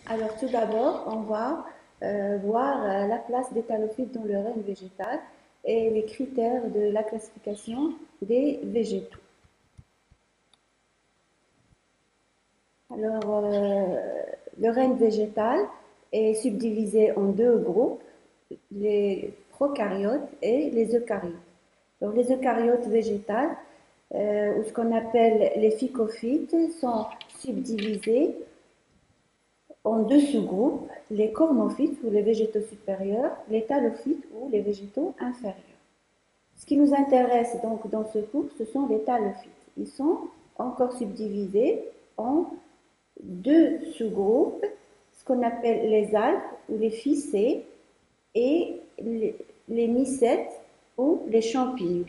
Alors tout d'abord, on va voir la place des thalophytes dans le règne végétal et les critères de la classification des végétaux. Alors, le règne végétal est subdivisé en deux groupes, les prokaryotes et les eucaryotes. Alors, les eucaryotes végétales, ou ce qu'on appelle les phycophytes, sont subdivisés en deux sous-groupes, les cormophytes ou les végétaux supérieurs, les thalophytes ou les végétaux inférieurs. Ce qui nous intéresse donc dans ce cours, ce sont les thalophytes. Ils sont encore subdivisés en deux sous-groupes, ce qu'on appelle les algues ou les phycées et les mycètes ou les champignons.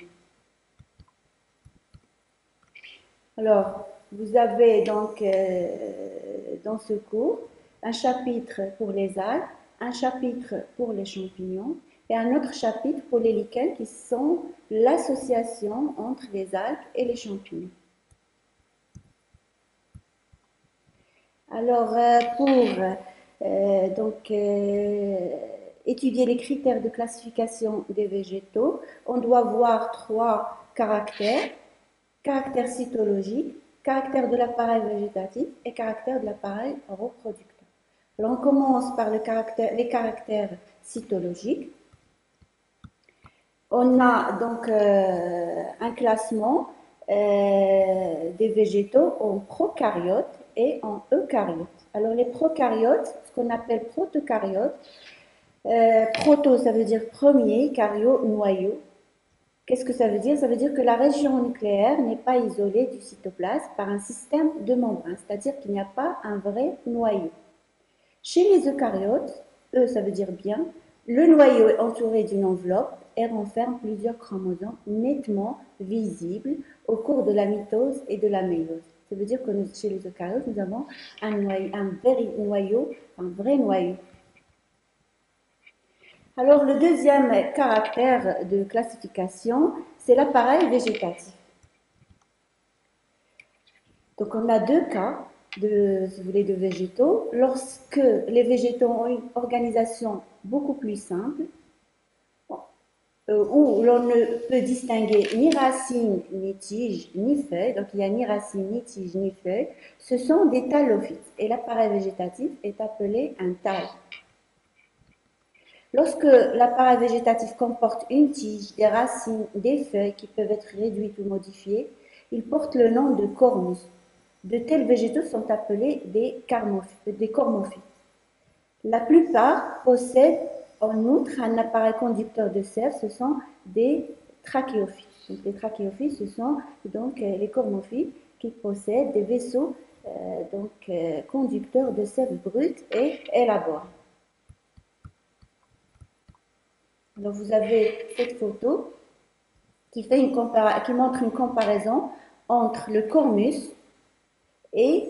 Alors, vous avez donc dans ce cours un chapitre pour les algues, un chapitre pour les champignons et un autre chapitre pour les lichens qui sont l'association entre les algues et les champignons. Alors, pour étudier les critères de classification des végétaux, on doit voir trois caractères: caractère cytologique, caractère de l'appareil végétatif et caractère de l'appareil reproducteur. Alors, on commence par les caractères cytologiques. On a donc un classement des végétaux en prokaryotes et en eucaryotes. Alors, les prokaryotes, ce qu'on appelle protocaryotes, proto, ça veut dire premier, caryo, noyau. Qu'est-ce que ça veut dire? Ça veut dire que la région nucléaire n'est pas isolée du cytoplasme par un système de membrane, c'est-à-dire qu'il n'y a pas un vrai noyau. Chez les eucaryotes, ça veut dire bien, le noyau est entouré d'une enveloppe et renferme plusieurs chromosomes nettement visibles au cours de la mitose et de la méiose. Ça veut dire que chez les eucaryotes, nous avons un vrai noyau. Alors, le deuxième caractère de classification, c'est l'appareil végétatif. Donc, on a deux cas si vous voulez, de végétaux. Lorsque les végétaux ont une organisation beaucoup plus simple, où l'on ne peut distinguer ni racines, ni tiges, ni feuilles, donc il n'y a ni racines, ni tiges, ni feuilles, ce sont des thalophytes. Et l'appareil végétatif est appelé un thale. Lorsque l'appareil végétatif comporte une tige, des racines, des feuilles qui peuvent être réduites ou modifiées, il porte le nom de cormus. De tels végétaux sont appelés des cormophytes. La plupart possèdent en outre un appareil conducteur de sève, ce sont des trachéophytes. Donc, les trachéophytes, ce sont donc les cormophytes qui possèdent des vaisseaux conducteurs de sève brute et élaborée. Alors, vous avez cette photo qui montre une comparaison entre le cormus et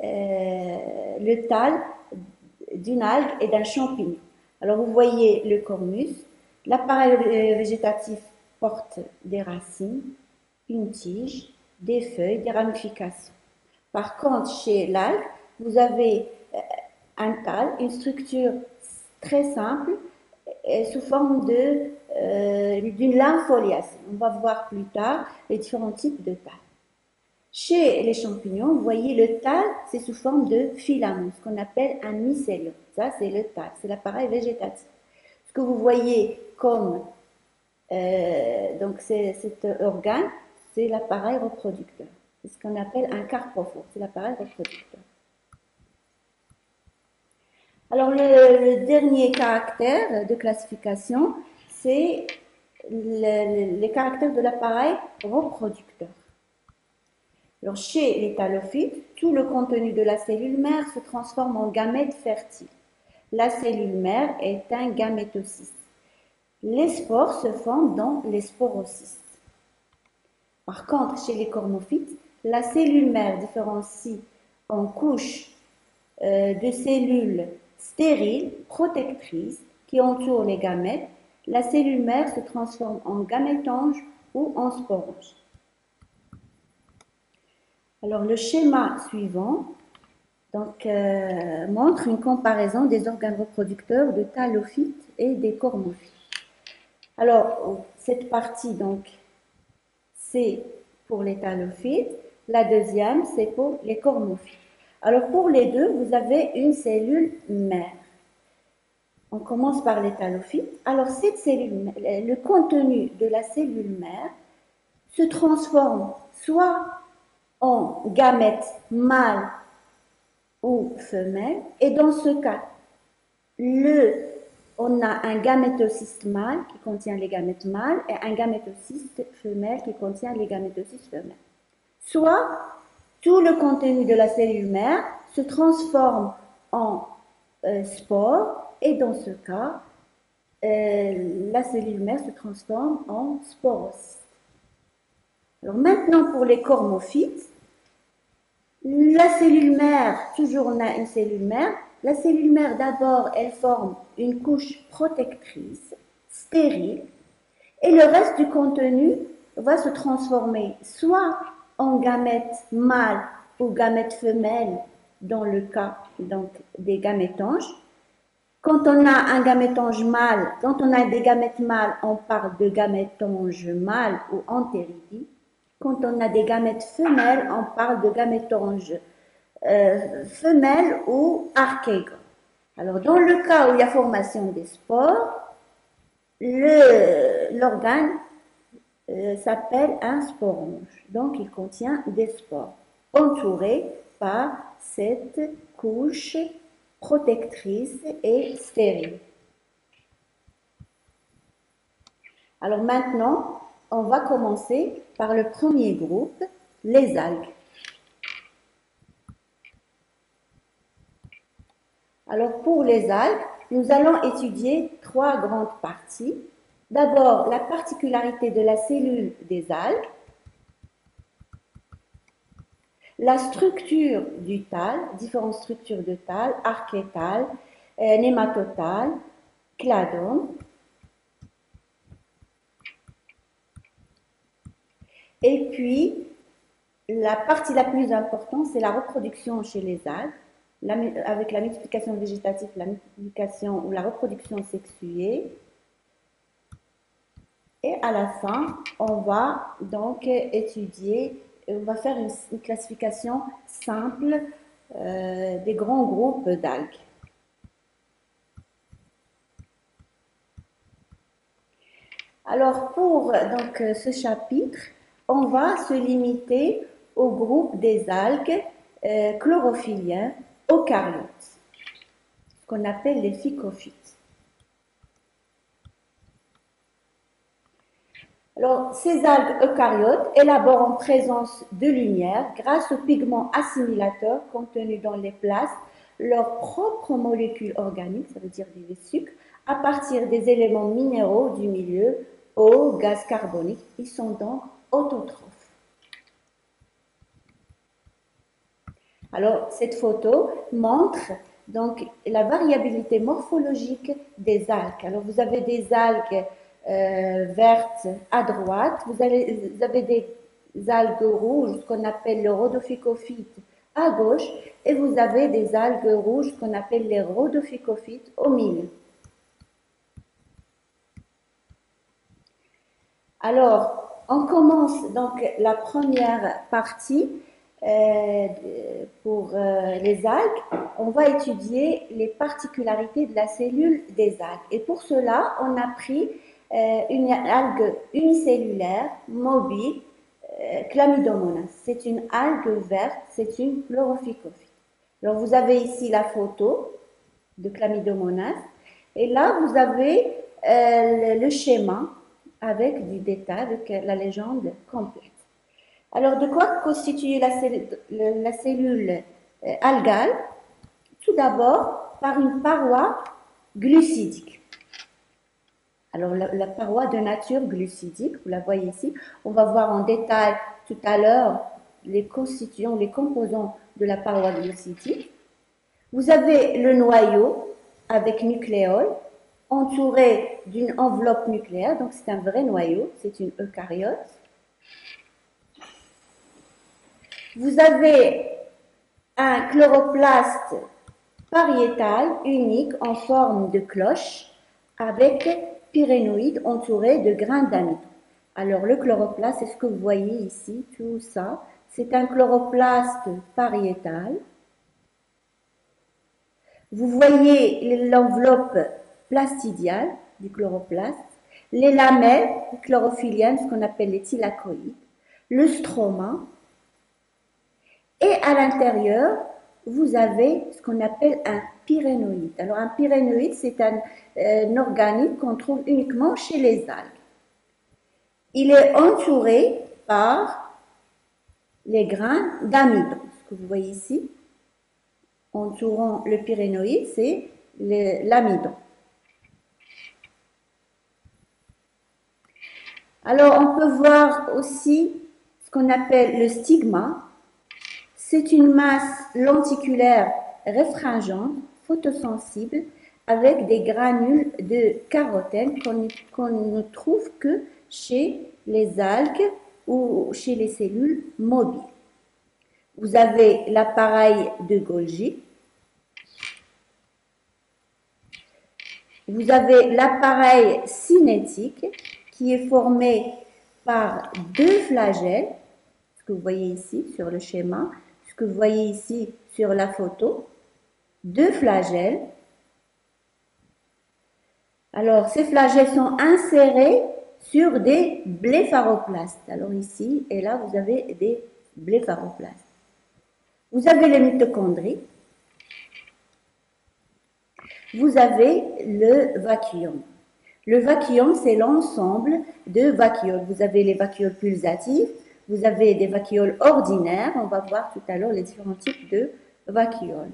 le thale d'une algue et d'un champignon. Alors, vous voyez le cormus. L'appareil végétatif porte des racines, une tige, des feuilles, des ramifications. Par contre, chez l'algue, vous avez un thale, une structure très simple, sous forme d'une lame foliaceuse. On va voir plus tard les différents types de thale. Chez les champignons, vous voyez le thale, c'est sous forme de filament, ce qu'on appelle un mycélium. Ça, c'est le thale, c'est l'appareil végétatif. Ce que vous voyez comme cet organe, c'est l'appareil reproducteur. C'est ce qu'on appelle un carpophore, c'est l'appareil reproducteur. Alors, le dernier caractère de classification, c'est les caractères de l'appareil reproducteur. Alors, chez les thalophytes, tout le contenu de la cellule mère se transforme en gamètes fertiles. La cellule mère est un gamétocyste. Les spores se forment dans les sporocystes. Par contre, chez les cormophytes, la cellule mère différencie en couches de cellules stériles, protectrices, qui entourent les gamètes. La cellule mère se transforme en gamétange ou en sporange. Alors, le schéma suivant Donc, montre une comparaison des organes reproducteurs de thalophytes et des cormophytes. Alors, cette partie, donc, c'est pour les thalophytes. La deuxième, c'est pour les cormophytes. Alors, pour les deux, vous avez une cellule mère. On commence par les thalophytes. Alors, cette cellule, le contenu de la cellule mère se transforme soit en gamètes mâles ou femelles, et dans ce cas, on a un gamétocyste mâle qui contient les gamètes mâles et un gamétocyste femelle qui contient les gamétocystes femelles. Soit tout le contenu de la cellule mère se transforme en spore, et dans ce cas, la cellule mère se transforme en sporocyste. Alors maintenant pour les cormophytes, la cellule mère, toujours on a une cellule mère. La cellule mère d'abord, elle forme une couche protectrice, stérile, et le reste du contenu va se transformer soit en gamètes mâles ou gamètes femelles, dans le cas donc, des gamétanges. Quand on a un gamétange mâle, quand on a des gamètes mâles, on parle de gamétange mâle ou entéridie. Quand on a des gamètes femelles, on parle de gamétange femelle ou archégon. Alors, dans le cas où il y a formation des spores, l'organe s'appelle un sporange. Donc, il contient des spores, entourés par cette couche protectrice et stérile. Alors maintenant, on va commencer par le premier groupe, les algues. Alors pour les algues, nous allons étudier trois grandes parties. D'abord, la particularité de la cellule des algues, la structure du thalles, différentes structures de thalles, archétale, nématotale, cladone. Et puis, la partie la plus importante, c'est la reproduction chez les algues, avec la multiplication végétative, la multiplication ou la reproduction sexuée. Et à la fin, on va donc étudier, on va faire une classification simple des grands groupes d'algues. Alors pour donc, ce chapitre, on va se limiter au groupe des algues chlorophylliens eucaryotes, ce qu'on appelle les phycophytes. Alors, ces algues eucaryotes élaborent en présence de lumière, grâce aux pigments assimilateurs contenus dans les plasmes, leurs propres molécules organiques, ça veut dire des sucres, à partir des éléments minéraux du milieu, eau, gaz carbonique. Ils sont donc autotrophes. Alors, cette photo montre donc la variabilité morphologique des algues. Alors, vous avez des algues vertes à droite, vous avez des algues rouges, ce qu'on appelle le rhodophycophyte, à gauche, et vous avez des algues rouges qu'on appelle les rhodophycophytes au milieu. Alors, on commence donc la première partie pour les algues. On va étudier les particularités de la cellule des algues. Et pour cela, on a pris une algue unicellulaire, mobile, Chlamydomonas. C'est une algue verte, c'est une chlorophycophyte. Alors, vous avez ici la photo de Chlamydomonas. Et là, vous avez le schéma avec du détail, avec la légende complète. Alors, de quoi constitue la cellule algale? Tout d'abord, par une paroi glucidique. Alors, la paroi de nature glucidique, vous la voyez ici. On va voir en détail tout à l'heure les constituants, les composants de la paroi glucidique. Vous avez le noyau avec nucléole, entouré d'une enveloppe nucléaire, donc c'est un vrai noyau, c'est une eucaryote. Vous avez un chloroplaste pariétal unique en forme de cloche avec pyrénoïdes entourés de grains d'amidon. Alors le chloroplaste, c'est ce que vous voyez ici, tout ça, c'est un chloroplaste pariétal. Vous voyez l'enveloppe plastidiale du chloroplaste, les lamelles chlorophylliennes, ce qu'on appelle les thylakoïdes, le stroma, et à l'intérieur, vous avez ce qu'on appelle un pyrénoïde. Alors un pyrénoïde, c'est un organite qu'on trouve uniquement chez les algues. Il est entouré par les grains d'amidon, ce que vous voyez ici. Entourant le pyrénoïde, c'est l'amidon. Alors, on peut voir aussi ce qu'on appelle le stigma. C'est une masse lenticulaire réfringente, photosensible, avec des granules de carotène qu'on ne trouve que chez les algues ou chez les cellules mobiles. Vous avez l'appareil de Golgi. Vous avez l'appareil cinétique qui est formé par deux flagelles, ce que vous voyez ici sur le schéma, ce que vous voyez ici sur la photo, deux flagelles. Alors, ces flagelles sont insérés sur des blépharoplastes. Alors ici et là, vous avez des blépharoplastes. Vous avez les mitochondries. Vous avez le vacuole. Le vacuole, c'est l'ensemble de vacuoles. Vous avez les vacuoles pulsatives, vous avez des vacuoles ordinaires. On va voir tout à l'heure les différents types de vacuoles.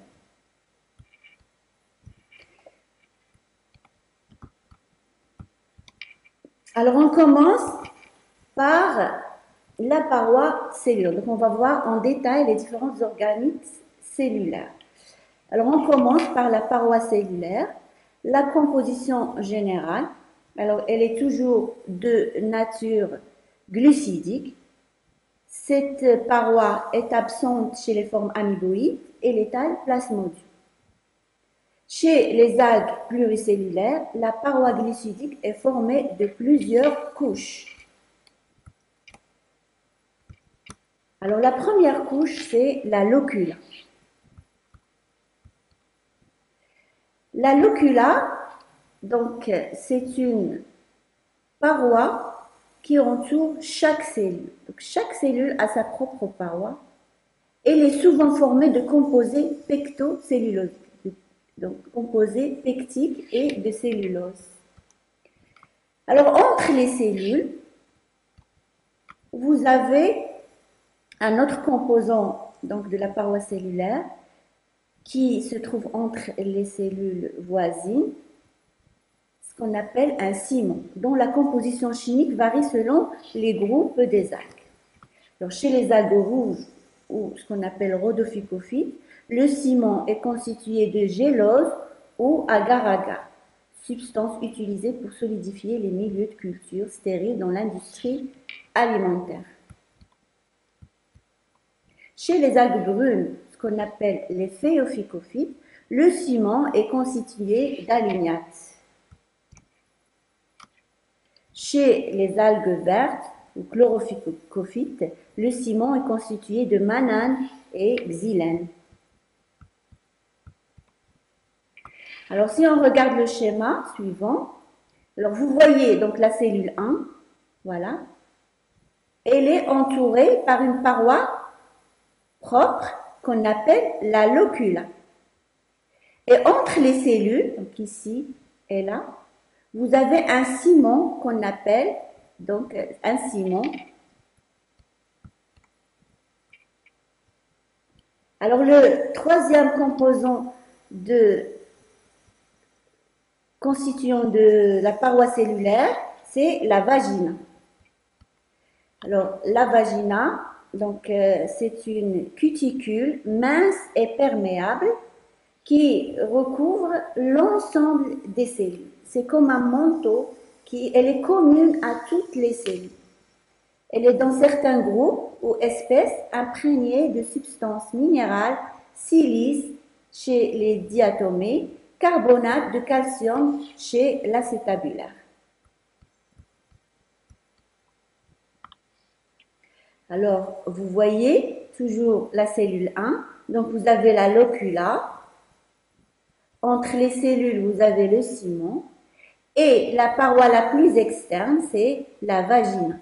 Alors, on commence par la paroi cellulaire. Donc, on va voir en détail les différents organismes cellulaires. Alors, on commence par la paroi cellulaire. La composition générale, alors elle est toujours de nature glucidique. Cette paroi est absente chez les formes amoeboïdes et létale plasmodium. Chez les algues pluricellulaires, la paroi glucidique est formée de plusieurs couches. Alors la première couche, c'est la locula. La locula, donc, c'est une paroi qui entoure chaque cellule. Donc, chaque cellule a sa propre paroi. Elle est souvent formée de composés pectocellulosiques, donc composés pectiques et de cellulose. Alors, entre les cellules, vous avez un autre composant donc, de la paroi cellulaire qui se trouve entre les cellules voisines, ce qu'on appelle un ciment, dont la composition chimique varie selon les groupes des algues. Alors, chez les algues rouges, ou ce qu'on appelle rhodophycophytes, le ciment est constitué de gélose ou agar-agar, substance utilisée pour solidifier les milieux de culture stériles dans l'industrie alimentaire. Chez les algues brunes, ce qu'on appelle les phéophycophytes, le ciment est constitué d'allignates. Chez les algues vertes ou chlorophycophytes, le ciment est constitué de manane et xylène. Alors, si on regarde le schéma suivant, alors vous voyez donc la cellule 1, voilà, elle est entourée par une paroi propre qu'on appelle la locula. Et entre les cellules, donc ici et là, vous avez un ciment qu'on appelle donc un ciment. Alors le troisième composant constituant de la paroi cellulaire, c'est la vagina. Alors la vagina, donc c'est une cuticule mince et perméable qui recouvre l'ensemble des cellules. C'est comme un manteau elle est commune à toutes les cellules. Elle est dans certains groupes ou espèces imprégnée de substances minérales silice chez les diatomées, carbonate de calcium chez l'acétabulaire. Alors, vous voyez toujours la cellule 1. Donc, vous avez la locula. Entre les cellules, vous avez le ciment. Et la paroi la plus externe, c'est la vagine.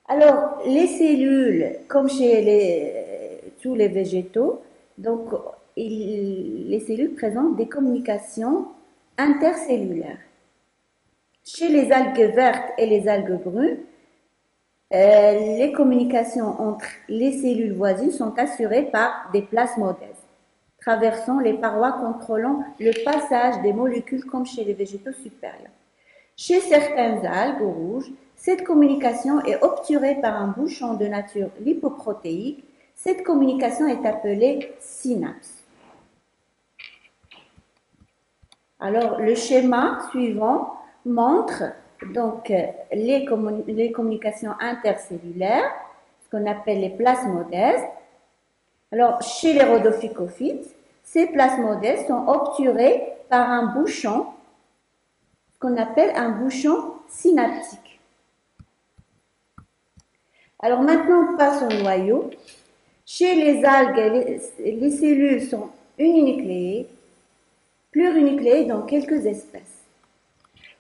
Alors, les cellules, comme chez tous les végétaux, donc, les cellules présentent des communications intercellulaires. Chez les algues vertes et les algues brunes, les communications entre les cellules voisines sont assurées par des plasmodèses, traversant les parois contrôlant le passage des molécules comme chez les végétaux supérieurs. Chez certaines algues rouges, cette communication est obturée par un bouchon de nature lipoprotéique. Cette communication est appelée synapse. Alors, le schéma suivant montre donc les communications intercellulaires, ce qu'on appelle les plasmodèses. Alors, chez les rhodophycophytes, ces plasmodèses sont obturées par un bouchon, ce qu'on appelle un bouchon synaptique. Alors maintenant, on passe au noyau. Chez les algues, les cellules sont uninucléées, plurinucléées dans quelques espèces.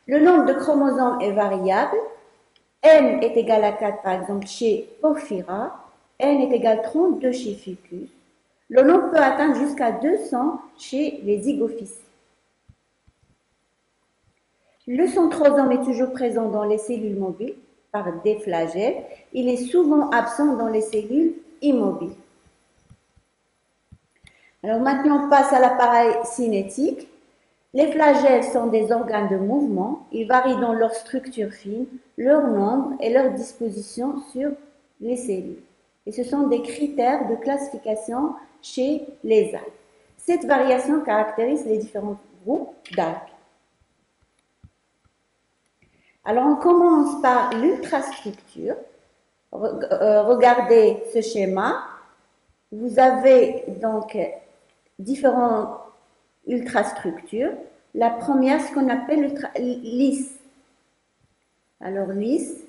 Le nombre de chromosomes est variable. N est égal à 4, par exemple, chez Porphyra. N est égal à 32 chez Fucus. Le nombre peut atteindre jusqu'à 200 chez les zygophytes. Le centrosome est toujours présent dans les cellules mobiles par des flagelles. Il est souvent absent dans les cellules immobiles. Alors maintenant, on passe à l'appareil cinétique. Les flagelles sont des organes de mouvement. Ils varient dans leur structure fine, leur nombre et leur disposition sur les cellules. Et ce sont des critères de classification chez les algues. Cette variation caractérise les différents groupes d'algues. Alors, on commence par l'ultrastructure. Regardez ce schéma. Vous avez donc différentes ultrastructures. La première, ce qu'on appelle lisse. Alors, lisse,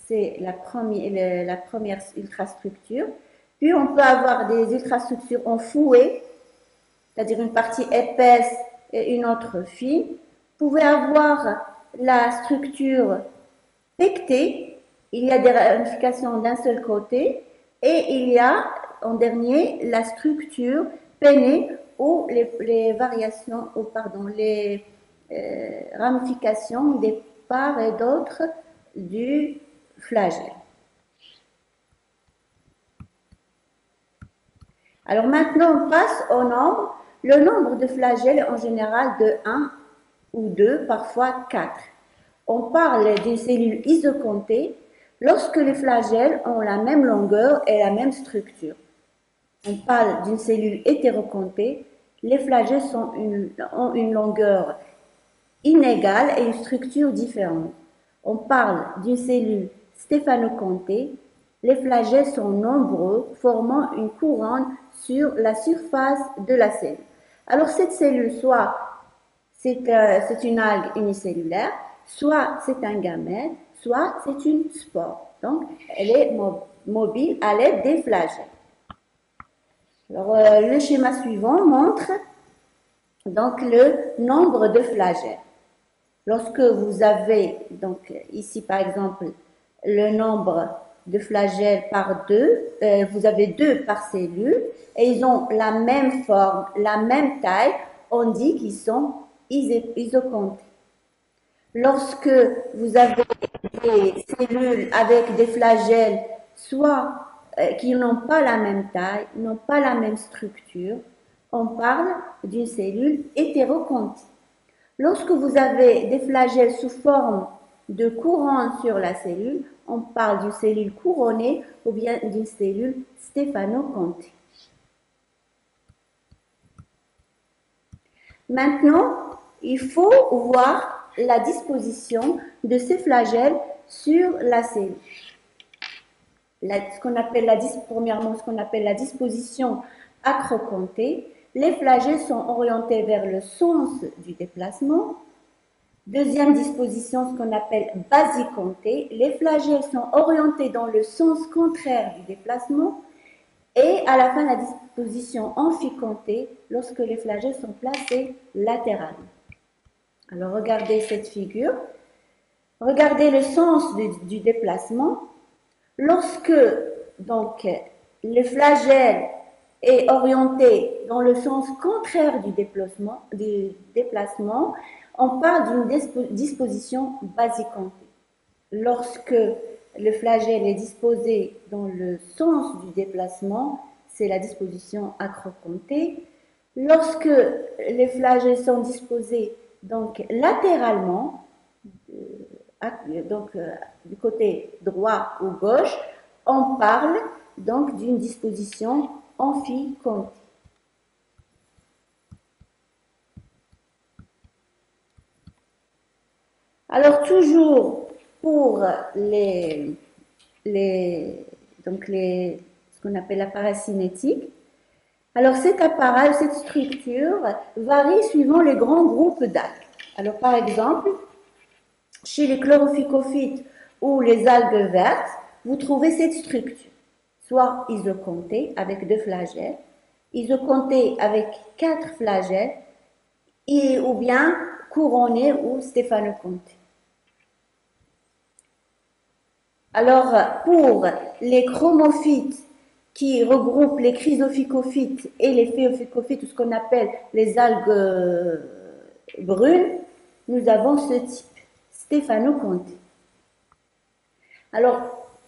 c'est la première ultrastructure. Puis, on peut avoir des ultrastructures en fouet, c'est-à-dire une partie épaisse et une autre fine. Vous pouvez avoir la structure pectée, il y a des ramifications d'un seul côté, et il y a en dernier la structure peinée ou les variations, ou pardon, les ramifications des parts et d'autres du flagelle. Alors maintenant, on passe au nombre. Le nombre de flagelles est en général de 1 ou 2, parfois 4. On parle d'une cellule isocontée lorsque les flagelles ont la même longueur et la même structure. On parle d'une cellule hétérocontée. Les flagelles ont une longueur inégale et une structure différente. On parle d'une cellule stéphanocontée. Les flagelles sont nombreux, formant une couronne sur la surface de la cellule. Alors cette cellule, soit c'est une algue unicellulaire, soit c'est un gamète, soit c'est une spore. Donc, elle est mobile à l'aide des flagelles. Alors, le schéma suivant montre donc le nombre de flagelles. Lorsque vous avez, donc ici par exemple, le nombre de flagelles par 2, vous avez 2 par cellule, et ils ont la même forme, la même taille, on dit qu'ils sont isocontées. Lorsque vous avez des cellules avec des flagelles, soit qui n'ont pas la même taille, n'ont pas la même structure, on parle d'une cellule hétérocontée. Lorsque vous avez des flagelles sous forme de couronne sur la cellule, on parle d'une cellule couronnée ou bien d'une cellule stéphanocontée. Maintenant, il faut voir la disposition de ces flagelles sur la cellule. Premièrement, ce qu'on appelle la disposition acrocontée. Les flagelles sont orientés vers le sens du déplacement. Deuxième disposition, ce qu'on appelle basicontée. Les flagelles sont orientés dans le sens contraire du déplacement. Et à la fin, la disposition amphicontée, lorsque les flagelles sont placés latéralement. Alors, regardez cette figure. Regardez le sens du déplacement. Lorsque donc le flagelle est orienté dans le sens contraire du déplacement, on parle d'une disposition basicontée. Lorsque le flagelle est disposé dans le sens du déplacement, c'est la disposition acrocontée. Lorsque les flagelles sont disposés donc latéralement, du côté droit ou gauche, on parle donc d'une disposition amphicontée. Alors toujours pour ce qu'on appelle l'appareil cinétique. Alors cet appareil, cette structure varie suivant les grands groupes d'algues. Alors par exemple, chez les chlorophycophytes ou les algues vertes, vous trouvez cette structure, soit isocontée avec 2 flagelles, isocontée avec 4 flagelles, ou bien couronnée ou stéphanocontée. Alors, pour les chromophytes qui regroupent les chrysophycophytes et les phéophycophytes, ou ce qu'on appelle les algues brunes, nous avons ce type, stéphanocontée. Alors,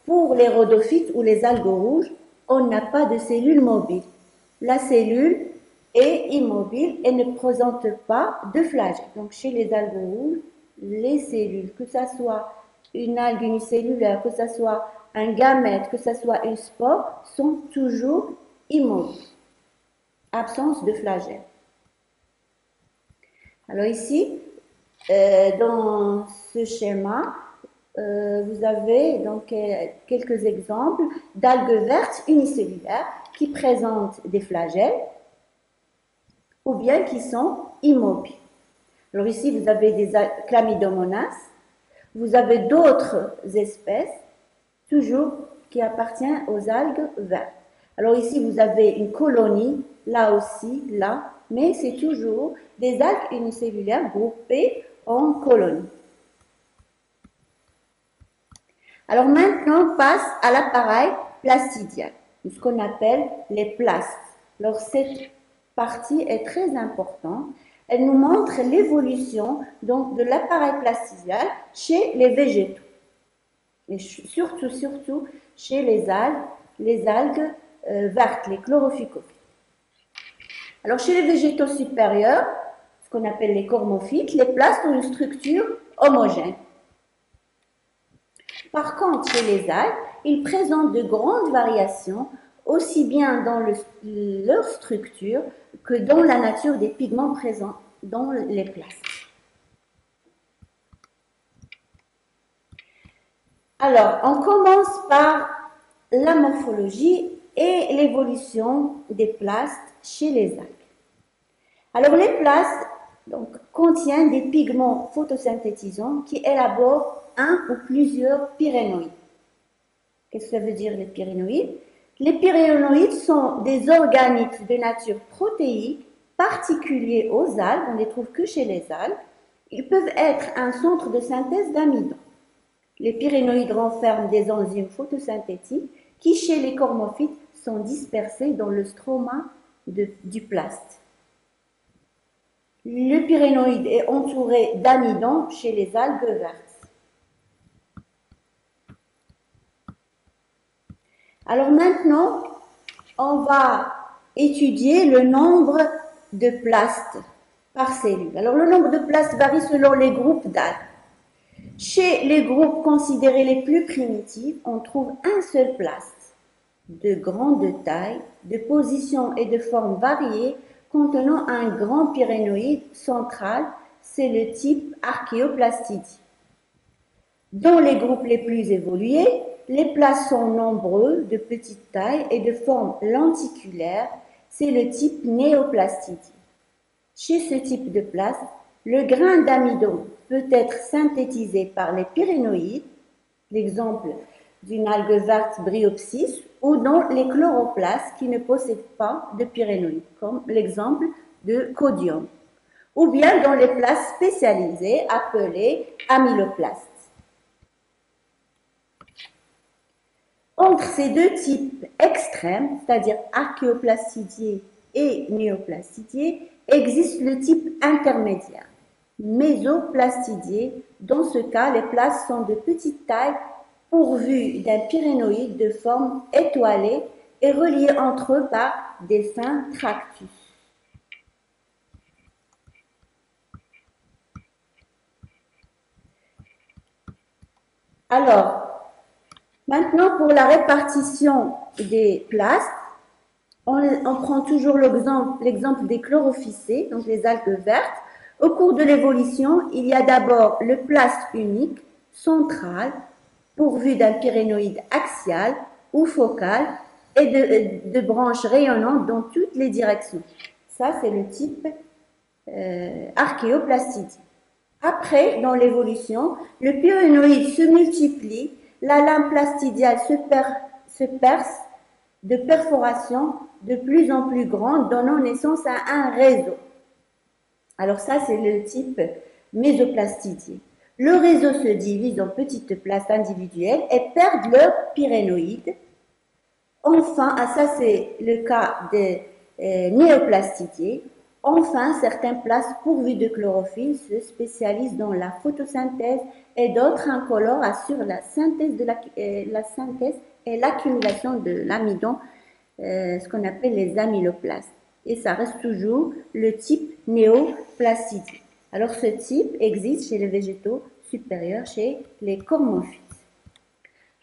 pour les rhodophytes ou les algues rouges, on n'a pas de cellule mobile. La cellule est immobile et ne présente pas de flagelle. Donc, chez les algues rouges, les cellules, que ce soit une algue unicellulaire, que ce soit un gamète, que ce soit une spore, sont toujours immobiles. Absence de flagelle. Alors ici, dans ce schéma, vous avez donc quelques exemples d'algues vertes unicellulaires qui présentent des flagelles ou bien qui sont immobiles. Alors ici, vous avez des Chlamydomonas, vous avez d'autres espèces, toujours qui appartiennent aux algues vertes. Alors ici, vous avez une colonie, là aussi, là, mais c'est toujours des algues unicellulaires groupées en colonies. Alors maintenant, on passe à l'appareil plastidien, ce qu'on appelle les plastes. Alors cette partie est très importante. Elle nous montre l'évolution donc de l'appareil plastidien chez les végétaux. Et surtout chez les algues vertes, les chlorophycophytes. Alors chez les végétaux supérieurs, ce qu'on appelle les cormophytes, les plastes ont une structure homogène. Par contre, chez les algues, ils présentent de grandes variations, aussi bien dans leur structure que dans la nature des pigments présents dans les plastes. Alors, on commence par la morphologie et l'évolution des plastes chez les algues. Alors, les plastes contiennent des pigments photosynthétisants qui élaborent un ou plusieurs pyrénoïdes. Qu'est-ce que ça veut dire les pyrénoïdes? Les pyrénoïdes sont des organites de nature protéique particuliers aux algues, on ne les trouve que chez les algues. Ils peuvent être un centre de synthèse d'amidon. Les pyrénoïdes renferment des enzymes photosynthétiques qui, chez les cormophytes, sont dispersées dans le stroma du plaste. Le pyrénoïde est entouré d'amidon chez les algues vertes. Alors maintenant, on va étudier le nombre de plastes par cellule. Alors le nombre de plastes varie selon les groupes d'algues. Chez les groupes considérés les plus primitifs, on trouve un seul plaste, de grande taille, de position et de forme variées, contenant un grand pyrénoïde central, c'est le type Archaeoplastidie. Dans les groupes les plus évolués, les plastes sont nombreux, de petite taille et de forme lenticulaire. C'est le type néoplastidie. Chez ce type de plaste, le grain d'amidon peut être synthétisé par les pyrénoïdes, l'exemple d'une algue verte Bryopsis, ou dans les chloroplastes qui ne possèdent pas de pyrénoïdes, comme l'exemple de Codium, ou bien dans les plastes spécialisées appelées amyloplastes. Entre ces deux types extrêmes, c'est-à-dire archéoplastidier et néoplastidier, existe le type intermédiaire, mésoplastidier. Dans ce cas, les plastes sont de petite taille, pourvues d'un pyrénoïde de forme étoilée et reliés entre eux par des fins tractus. Alors, maintenant, pour la répartition des plastes, on prend toujours l'exemple des chlorophycées, donc les algues vertes. Au cours de l'évolution, il y a d'abord le plaste unique, central, pourvu d'un pyrénoïde axial ou focal et de branches rayonnantes dans toutes les directions. Ça, c'est le type archéoplastidie. Après, dans l'évolution, le pyrénoïde se multiplie, la lame plastidiale se perce de perforations de plus en plus grandes, donnant naissance à un réseau. Alors ça, c'est le type mésoplastidier. Le réseau se divise en petites plastes individuelles et perdent leur pyrénoïde. Enfin, ça c'est le cas des néoplastidiers. Enfin, certains plastes pourvus de chlorophylle se spécialisent dans la photosynthèse et d'autres incolores assurent la synthèse et l'accumulation de l'amidon, ce qu'on appelle les amyloplastes. Et ça reste toujours le type néoplastidie. Alors ce type existe chez les végétaux supérieurs, chez les cormophytes.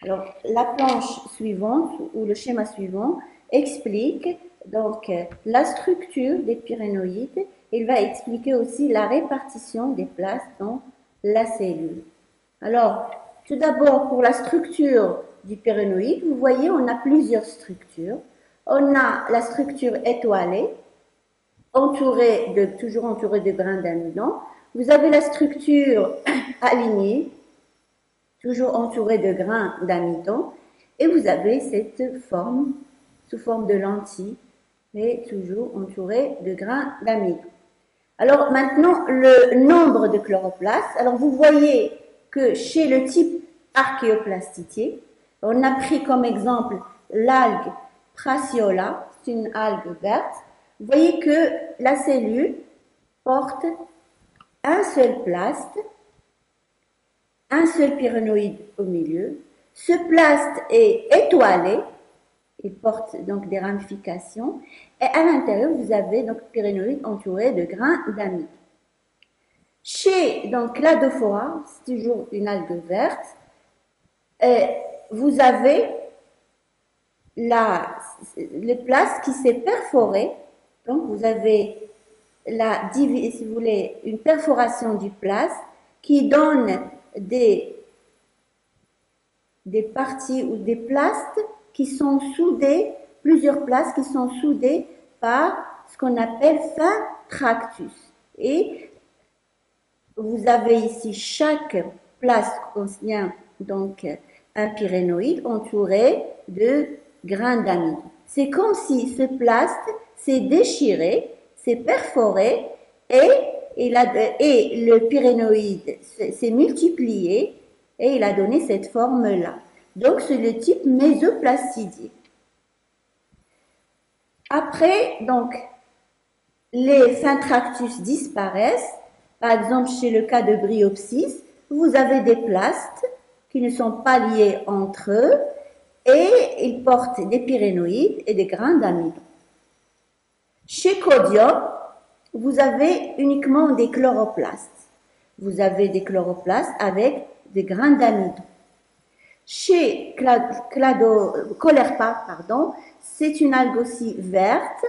Alors la planche suivante ou le schéma suivant explique donc la structure des pyrénoïdes. Il va expliquer aussi la répartition des plastes dans la cellule. Alors, tout d'abord, pour la structure du pyrénoïde, vous voyez, on a plusieurs structures. On a la structure étoilée, toujours entourée de grains d'amidon. Vous avez la structure alignée, toujours entourée de grains d'amidon. Et vous avez cette forme, sous forme de lentille, et toujours entourée de grains d'amidon. Alors maintenant, le nombre de chloroplastes. Alors vous voyez que chez le type archéoplastidier, on a pris comme exemple l'algue Praciola, c'est une algue verte. Vous voyez que la cellule porte un seul plaste, un seul pyrénoïde au milieu. Ce plaste est étoilé, il porte donc des ramifications, et à l'intérieur, vous avez donc pyrénoïde entouré de grains d'amide. Chez donc Cladophora, c'est toujours une algue verte, vous avez le plaste qui s'est perforé. Donc vous avez si vous voulez, une perforation du plaste qui donne des parties ou des plastes qui sont soudés, plusieurs plastes qui sont soudés par ce qu'on appelle fin tractus. Et vous avez ici chaque plaste contient donc un pyrénoïde entouré de grains d'amide. C'est comme si ce plaste s'est déchiré, s'est perforé et le pyrénoïde s'est multiplié et il a donné cette forme-là. Donc, c'est le type mésoplastidier. Après, donc, les fins tractus disparaissent. Par exemple, chez le cas de Bryopsis, vous avez des plastes qui ne sont pas liés entre eux et ils portent des pyrénoïdes et des grains d'amidon. Chez Codium, vous avez uniquement des chloroplastes. Vous avez des chloroplastes avec des grains d'amidon. Chez Colerpa, c'est une algue aussi verte.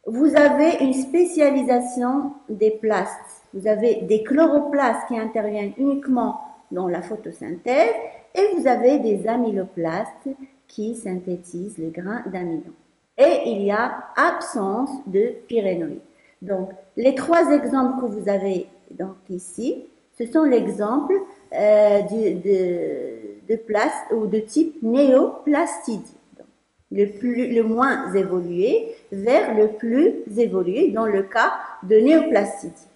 Vous avez une spécialisation des plastes. Vous avez des chloroplastes qui interviennent uniquement dans la photosynthèse et vous avez des amyloplastes qui synthétisent les grains d'amidon. Et il y a absence de pyrénoïdes. Donc, les trois exemples que vous avez donc ici, ce sont l'exemple de place ou de type néoplastidie. Le moins évolué vers le plus évolué dans le cas de néoplastidie.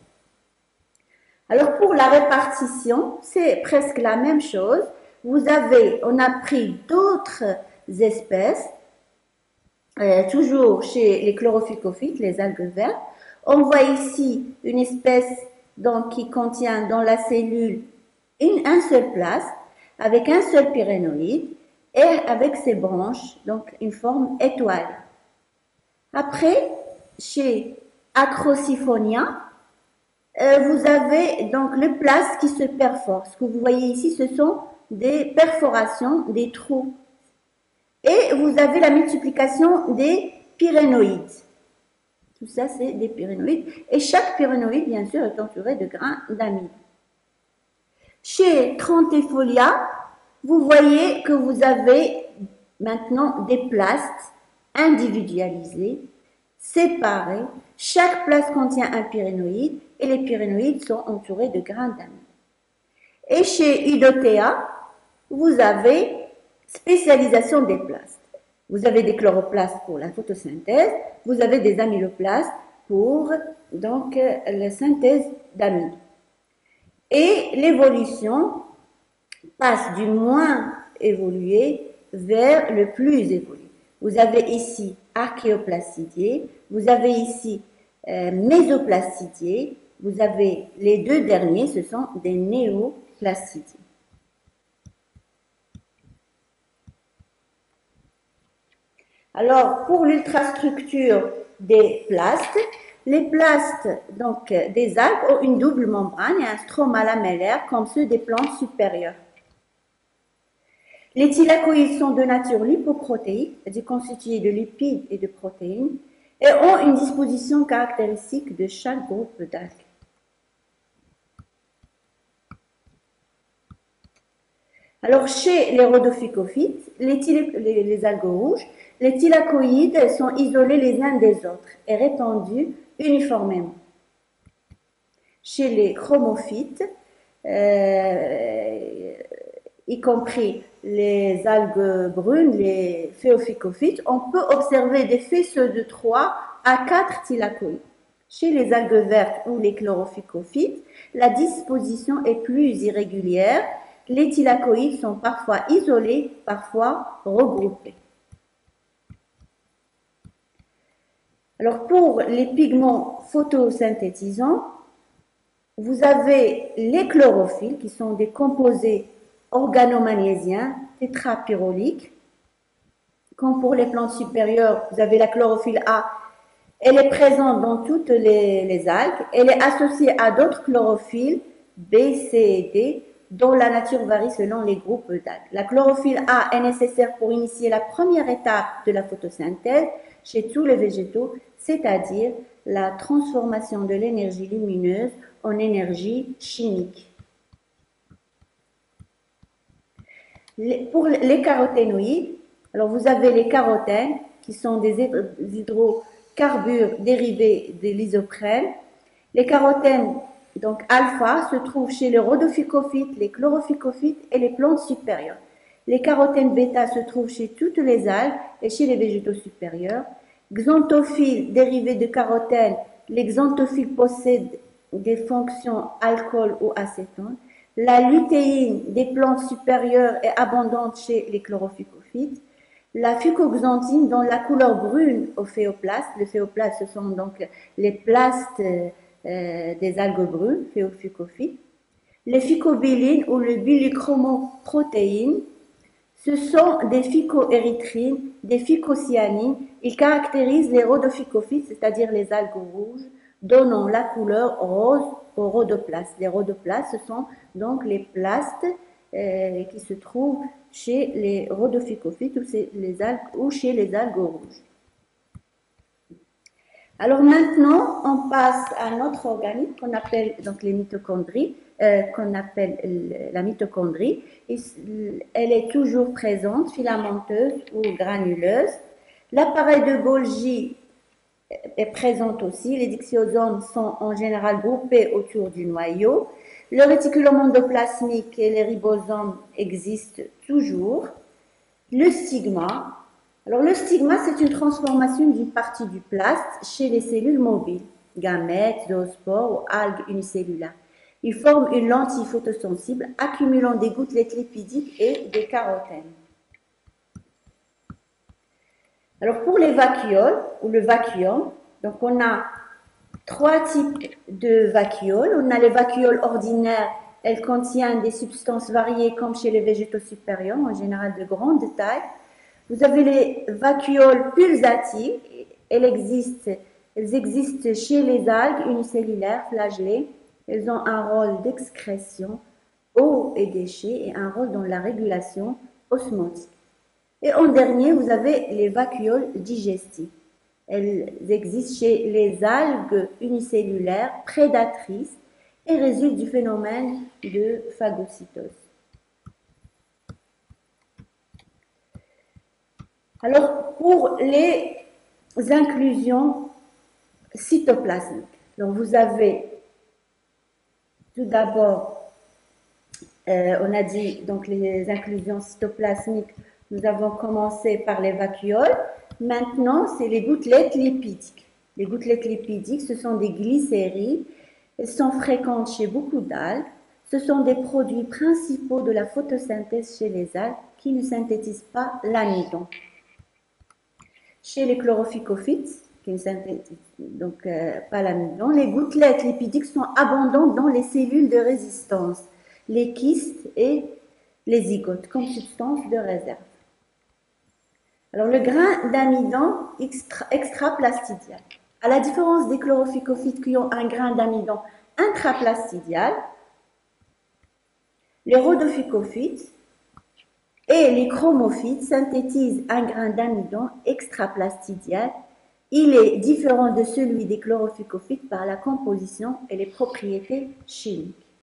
Alors pour la répartition, c'est presque la même chose. On a pris d'autres espèces, toujours chez les chlorophycophytes, les algues vertes. On voit ici une espèce donc, qui contient dans la cellule un seul plast avec un seul pyrénoïde et avec ses branches, donc une forme étoile. Après, chez Acrosiphonia, vous avez donc le plast qui se perfore. Ce que vous voyez ici, ce sont des perforations, des trous. Et vous avez la multiplication des pyrénoïdes. Tout ça, c'est des pyrénoïdes. Et chaque pyrénoïde, bien sûr, est entouré de grains d'amide. Chez Trentifolia, vous voyez que vous avez maintenant des plastes individualisés, séparés. Chaque plast contient un pyrénoïde et les pyrénoïdes sont entourés de grains d'amide. Et chez Idothea, vous avez spécialisation des plastes. Vous avez des chloroplastes pour la photosynthèse, vous avez des amyloplastes pour donc la synthèse d'amide. Et l'évolution passe du moins évolué vers le plus évolué. Vous avez ici archéoplastidier, vous avez ici mésoplastidier, vous avez les deux derniers, ce sont des néoplastidiers. Alors, pour l'ultrastructure des plastes, les plastes donc, des algues ont une double membrane et un stroma lamellaire comme ceux des plantes supérieures. Les thylakoïdes sont de nature lipoprotéique, c'est-à-dire constitués de lipides et de protéines, et ont une disposition caractéristique de chaque groupe d'algues. Alors, chez les rhodophycophytes, les algues rouges, les thylakoïdes sont isolés les uns des autres et répandus uniformément. Chez les chromophytes, y compris les algues brunes, les phéophycophytes, on peut observer des faisceaux de 3 à 4 thylakoïdes. Chez les algues vertes ou les chlorophycophytes, la disposition est plus irrégulière. Les thylakoïdes sont parfois isolés, parfois regroupés. Alors pour les pigments photosynthétisants, vous avez les chlorophylles qui sont des composés organomagnésiens tétrapyroliques. Comme pour les plantes supérieures, vous avez la chlorophylle A. Elle est présente dans toutes les algues. Elle est associée à d'autres chlorophylles B, C et D dont la nature varie selon les groupes d'algues. La chlorophylle A est nécessaire pour initier la première étape de la photosynthèse chez tous les végétaux, c'est-à-dire la transformation de l'énergie lumineuse en énergie chimique. Pour les caroténoïdes, alors vous avez les carotènes qui sont des hydrocarbures dérivés de l'isoprène. Les carotènes donc alpha se trouvent chez les rhodophycophytes, les chlorophycophytes et les plantes supérieures. Les carotènes bêta se trouvent chez toutes les algues et chez les végétaux supérieurs. Xanthophiles dérivés de carotène, les xanthophiles possèdent des fonctions alcool ou acétone. La lutéine des plantes supérieures est abondante chez les chlorophycophytes. La fucoxanthine donne la couleur brune au phéoplaste. Le phéoplaste, ce sont donc les plastes des algues brunes, phéophycophytes. Les phycobilines ou les biluchromoprotéines, ce sont des phycoérythrines, des phycocyanines. Ils caractérisent les rhodophycophytes, c'est-à-dire les algues rouges, donnant la couleur rose aux rhodoplastes. Les rhodoplastes, ce sont donc les plastes qui se trouvent chez les rhodophycophytes ou chez les algues rouges. Alors maintenant, on passe à un autre organisme qu'on appelle donc les mitochondries. qu'on appelle la mitochondrie. Et elle est toujours présente, filamenteuse ou granuleuse. L'appareil de Golgi est présent aussi. Les dixiosomes sont en général groupés autour du noyau. Le réticulum endoplasmique et les ribosomes existent toujours. Le stigma. Alors, le stigma, c'est une transformation d'une partie du plast chez les cellules mobiles, gamètes, zoospores ou algues unicellulaires. Il forme une lentille photosensible accumulant des gouttelettes lipidiques et des carotènes. Alors, pour les vacuoles ou le vacuum, donc on a trois types de vacuoles. On a les vacuoles ordinaires, elles contiennent des substances variées comme chez les végétaux supérieurs, en général de grande taille. Vous avez les vacuoles pulsatives, elles existent chez les algues unicellulaires flagellées. Elles ont un rôle d'excrétion, eau et déchets et un rôle dans la régulation osmotique. Et en dernier, vous avez les vacuoles digestives. Elles existent chez les algues unicellulaires prédatrices et résultent du phénomène de phagocytose. Alors, pour les inclusions cytoplasmiques, donc vous avez tout d'abord, on a dit donc les inclusions cytoplasmiques, nous avons commencé par les vacuoles. Maintenant, c'est les gouttelettes lipidiques. Les gouttelettes lipidiques, ce sont des glycérides. Elles sont fréquentes chez beaucoup d'algues. Ce sont des produits principaux de la photosynthèse chez les algues qui ne synthétisent pas l'amidon. Chez les chlorophycophytes, qui ne synthétisent donc pas l'amidon, les gouttelettes lipidiques sont abondantes dans les cellules de résistance, les kystes et les zygotes comme substance de réserve. Alors, le grain d'amidon extraplastidial. À la différence des chlorophycophytes qui ont un grain d'amidon intraplastidial, les rhodophycophytes et les chromophytes synthétisent un grain d'amidon extraplastidial. Il est différent de celui des chlorophycophytes par la composition et les propriétés chimiques.